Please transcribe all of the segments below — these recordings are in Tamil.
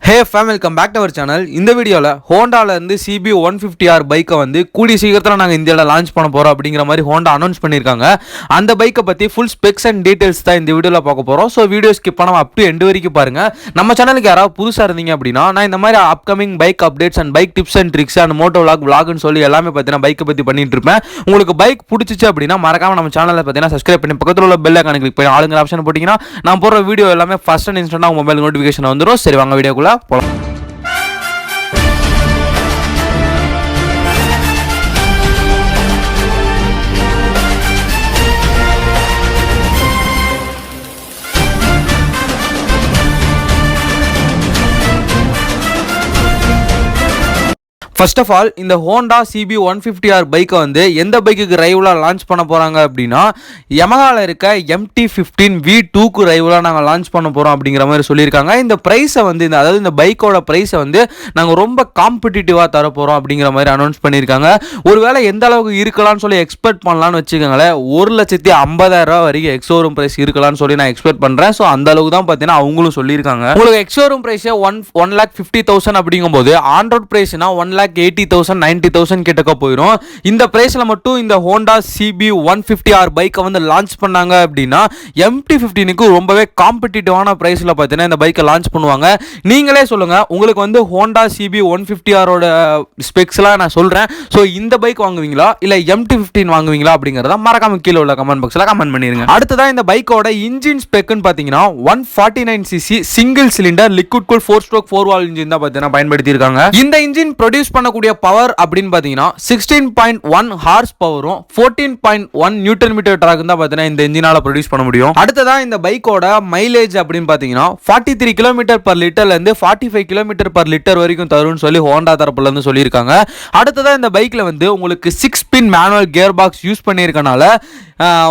Hey fam, welcome back to our channel. இந்த வீடியோல ஹோண்டால இருந்து CB 150R பைக்கை வந்து கூடிய சீக்கிரத்துல நாங்க இந்தியால லான்ச் பண்ண போறோம் அப்படிங்கிற மாதிரி ஹோண்டா அனௌன்ஸ் பண்ணிருக்காங்க. அந்த பைக்கை பத்தி ஃபுல் ஸ்பெக்ஸ் அண்ட் டீடைல்ஸ் தான் இந்த வீடியோல பார்க்க போறோம். சோ வீடியோ ஸ்கிப் பண்ணாம அப் டு எண்ட் வரைக்கும் பாருங்க. நம்ம சேனலுக்கு யாராவது புதுசா இருந்தீங்க அப்படின்னா நான் இந்த மாதிரி upcoming bike updates and bike tips and tricks and moto vlogனு சொல்லி எல்லாமே பத்தின பைக்கை பத்தி பண்ணிட்டு இருப்பேன். உங்களுக்கு பைக் பிடிச்சிச்சு அப்படின்னா மறக்காம நம்ம சேனலை பத்தினா சப்ஸ்கிரைப் பண்ணி பக்கத்துல உள்ள பெல் ஐகானை கிளிக் பண்ணி ஆளுங்கிற ஆப்ஷன் போட்டீங்கன்னா நான் போற வீடியோ எல்லாமே ஃபர்ஸ்ட் அண்ட் இன்ஸ்டன்டா உங்க மொபைல் நோட்டிஃபிகேஷன் வந்துரும். சரி வாங்க வீடியோக்குள்ள போலாம். ஃபர்ஸ்ட் ஆஃப் ஆல் இந்த ஹோண்டா CB 150R பைக்கை வந்து எந்த பைக்குக்கு ரைவலாக லான்ச் பண்ண போகிறாங்க அப்படின்னா யமஹாவில் இருக்க MT-15 V2க்கு ரைவலாக நாங்கள் லான்ச் பண்ண போகிறோம் அப்படிங்கிற மாதிரி சொல்லியிருக்காங்க. இந்த ப்ரைஸை வந்து அதாவது இந்த பைக்கோட ப்ரைஸை வந்து நாங்கள் ரொம்ப காம்படிட்டிவாக தர போகிறோம் அப்படிங்கிற மாதிரி அனௌன்ஸ் பண்ணியிருக்காங்க. ஒருவேளை எந்த அளவுக்கு இருக்கலாம்னு சொல்லி எக்ஸ்பெக்ட் பண்ணலான்னு வச்சுக்கோங்களேன். 1,50,000 வரைக்கும் எக்ஸோரூம் ப்ரைஸ் இருக்கலாம்னு சொல்லி நான் எக்ஸ்பெக்ட் பண்ணுறேன். ஸோ அந்த அளவுக்கு தான் பார்த்தீங்கன்னா அவங்களும் சொல்லியிருக்காங்க. உங்களுக்கு எக்ஸோரூம் ப்ரைஸே 1,50,000 அப்படிங்கும்போது ஆன் ரோட் ப்ரைஸ்னா 1,80,000 90,000 கிட்டக்க போயிடும். இந்த பிரைஸ்ல மட்டும் இந்த ஹோண்டா CB 150R பைக்கை வந்து லான்ச் பண்ணாங்க அப்படின்னா MT-15க்கு ரொம்பவே காம்படிட்டிவான பிரைஸ்ல பார்த்தீங்கன்னா இந்த பைக்கை லான்ச் பண்ணுவாங்க. நீங்களே சொல்லுங்க, உங்களுக்கு வந்து ஹோண்டா CB 150Rோட ஸ்பெக்ஸ்லாம் நான் சொல்றேன். ஸோ இந்த பைக் வாங்குவீங்களா இல்லை MT-15 வாங்குவீங்களா அப்படிங்கிறத மறக்காம கீழே உள்ள கமெண்ட் பாக்ஸ்ல கமெண்ட் பண்ணிருங்க. அடுத்ததான் இந்த பைக்கோட இன்ஜின் ஸ்பெக்னு பார்த்தீங்கன்னா 149cc single cylinder liquid cool 4-stroke 4-valve engine தான் பார்த்தீங்கன்னா பயன்படுத்தி இருக்காங்க. இந்த இன்ஜின் ப்ரொடியூஸ் பண்ணக்கூடிய பவர் அப்படின்னு பார்த்தீங்கன்னா 16.1 ஹார்ஸ் பவரும் 14.1 நியூட்டன் மீட்டர் டார்க் தான் பார்த்தீங்கன்னா இந்த இன்ஜினால ப்ரொடியூஸ் பண்ண முடியும். அடுத்ததான் இந்த பைக்கோட மைலேஜ் அப்படின்னு பார்த்தீங்கன்னா 43 கிலோமீட்டர் பர் லிட்டர்ல இருந்து 45 கிலோமீட்டர் பர் லிட்டர் வரைக்கும் தரும்னு சொல்லி ஹோண்டா தரப்புல இருந்து சொல்லியிருக்காங்க. அடுத்ததான் இந்த பைக்ல வந்து உங்களுக்கு 6-pin manual gear box use பண்ணியிருக்கனால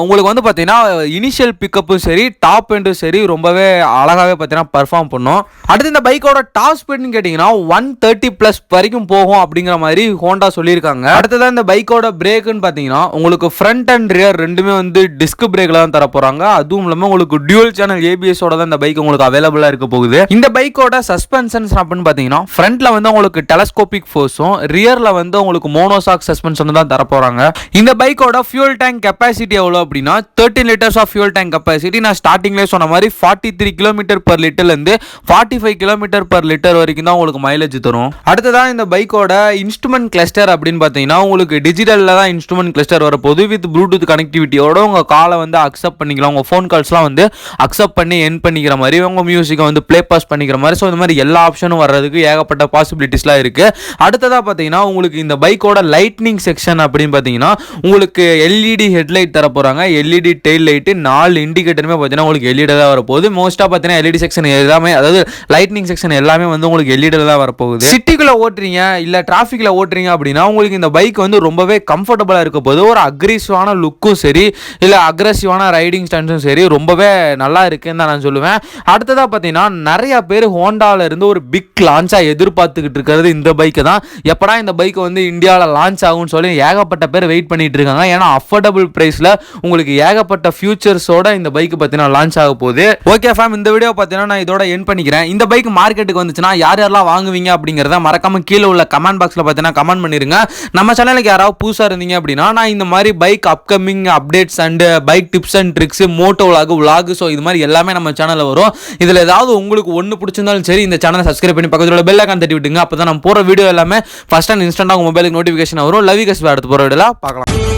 உங்களுக்கு வந்து பார்த்தீங்கன்னா இனிஷியல் பிக்கப்பும் சரி டாப் எண்டும் சரி ரொம்பவே அழகாகவே பார்த்தீங்கன்னா பர்ஃபார்ம் பண்ணும். அடுத்து இந்த பைக்கோட டாப் ஸ்பீட்னு கேட்டிங்கன்னா 130+ வரைக்கும் போகும் அப்படிங்கிற மாதிரி ஹோண்டா சொல்லியிருக்காங்க. அடுத்ததான் இந்த பைக்கோட பிரேக்குன்னு பார்த்தீங்கன்னா உங்களுக்கு ஃப்ரண்ட் அண்ட் ரியர் ரெண்டுமே வந்து டிஸ்க் பிரேக்ல தான் தர போகிறாங்க. அதுவும் இல்லாமல் உங்களுக்கு டியூவல் சேனல் ABS-ஓட தான் இந்த பைக் உங்களுக்கு அவைலபிளாக இருக்க போகுது. இந்த பைக்கோட சஸ்பென்ஷன்ஸ் அப்படின்னு பார்த்தீங்கன்னா ஃப்ரண்ட்ல வந்து உங்களுக்கு டெலஸ்கோபிக் ஃபோர்ஸும் ரியரில் வந்து உங்களுக்கு மோனோசாக் சஸ்பென்ஷன் தான் தர போகிறாங்க. இந்த பைக்கோட ஃபியூல் டேங்க் கெப்பாசிட்டி எவ்வளோ அப்படின்னா 13 liters of fuel tank capacity. நான் ஸ்டார்டிங்லேயே சொன்ன மாதிரி 43 கிலோமீட்டர் பர் லிட்டர்லேருந்து 45 கிலோமீட்டர் பர் லிட்டர் வரைக்கும் தான் உங்களுக்கு மைலேஜ் தரும். அடுத்ததான் இந்த பைக்கோட இன்ஸ்ட்ருமெண்ட் கிளஸ்டர் அப்படின்னு பார்த்தீங்கன்னா உங்களுக்கு டிஜிட்டலில் தான் இன்ஸ்ட்ருமெண்ட் கிளஸ்டர் வரப்போது. வித் ப்ளூடூத் கனெக்டிவிட்டியோட உங்கள் காலை வந்து அக்செப்ட் பண்ணிக்கலாம். உங்கள் ஃபோன் கால்ஸ்லாம் வந்து அக்செப்ட் பண்ணி என் பண்ணிக்கிற மாதிரி, உங்கள் மியூசிக்கை வந்து ப்ளே பாஸ் பண்ணிக்கிற மாதிரி. ஸோ இந்த மாதிரி எல்லா ஆப்ஷனும் வர்றதுக்கு ஏகப்பட்ட பாசிபிலிட்டிஸ்லாம் இருக்குது. அடுத்ததாக பார்த்தீங்கன்னா உங்களுக்கு இந்த பைக்கோட லைட்னிங் செக்ஷன் அப்படின்னு பார்த்தீங்கன்னா உங்களுக்கு LED ஹெட்லைட் தர போகிறாங்க. LED டெயில் லைட்டு 4 இண்டிகேட்டருமே பார்த்தீங்கன்னா உங்களுக்கு LED தான் வரப்போகுது. மோஸ்ட்டாக பார்த்தீங்கன்னா LED செக்ஷன் எல்லாமே, அதாவது லைட்னிங் செக்ஷன் எல்லாமே வந்து உங்களுக்கு LED தான் வரப்போகுது. சிட்டிக்குள்ளே ஓட்டுறீங்க இல்லை டிராஃபிக்கில் ஓட்டுறீங்க அப்படின்னா உங்களுக்கு இந்த பைக் வந்து ரொம்பவே கம்ஃபர்டபுளாக இருக்க போது. ஒரு அக்ரெசிவான லுக்கும் சரி இல்லை அக்ரெசிவான ரைடிங் ஸ்டான்ஸும் சரி ரொம்பவே நல்லா இருக்குன்னு தான் நான் சொல்லுவேன். அடுத்ததாக பார்த்தீங்கன்னா நிறைய பேர் ஹோண்டாவில் இருந்து ஒரு பிக் லான்ச்சாக எதிர்பார்த்துக்கிட்டு இருக்கிறது இந்த பைக்கை தான். எப்படா இந்த பைக்கை வந்து இந்தியாவில் லான்ச் ஆகும்னு சொல்லி ஏகப்பட்ட பேர் வெயிட் பண்ணிட்டு இருக்காங்க. ஏன்னா அஃபோர்டபுள் பிரைஸில் உங்களுக்கு ஏகப்பட்ட ஃபியூச்சர்ஸோட இந்த பைக் பார்த்தீங்கன்னா லான்ச் ஆக போகுது. ஓகே ஃபேம், இந்த வீடியோ பார்த்தீங்கன்னா நான் இதோட எண்ட் பண்ணிக்கிறேன். இந்த பைக் மார்க்கெட்டுக்கு வந்துச்சுன்னா யார் யாரெல்லாம் வாங்குவீங்க அப்படிங்கிறத மறக்காம கீழே உள்ள கமெண்ட் பாக்ஸில் பார்த்தீங்கன்னா கமெண்ட் பண்ணிருங்க. நம்ம சேனலுக்கு யாராவது புதுசாக இருந்தீங்க அப்படின்னா நான் இந்த மாதிரி bike upcoming updates and bike tips and tricks moto vlog so இது மாதிரி எல்லாமே நம்ம சேனலில் வரும். இதில் ஏதாவது உங்களுக்கு ஒன்று பிடிச்சிருந்தாலும் சரி இந்த சேனலை சப்ஸ்கிரைப் பண்ணி பக்கத்தில் உள்ள பெல் ஐகான் தட்டி விட்டுங்க. அப்போ தான் நம்ம போகிற வீடியோ எல்லாமே ஃபர்ஸ்ட் அண்ட் இன்ஸ்டன்டாக உங்கள் மொபைலுக்கு நோட்டிஃபிகேஷன் வரும். லவ் யூ கைஸ், அடுத்து போகிற வீடியோவில் பார்க்கலாம்.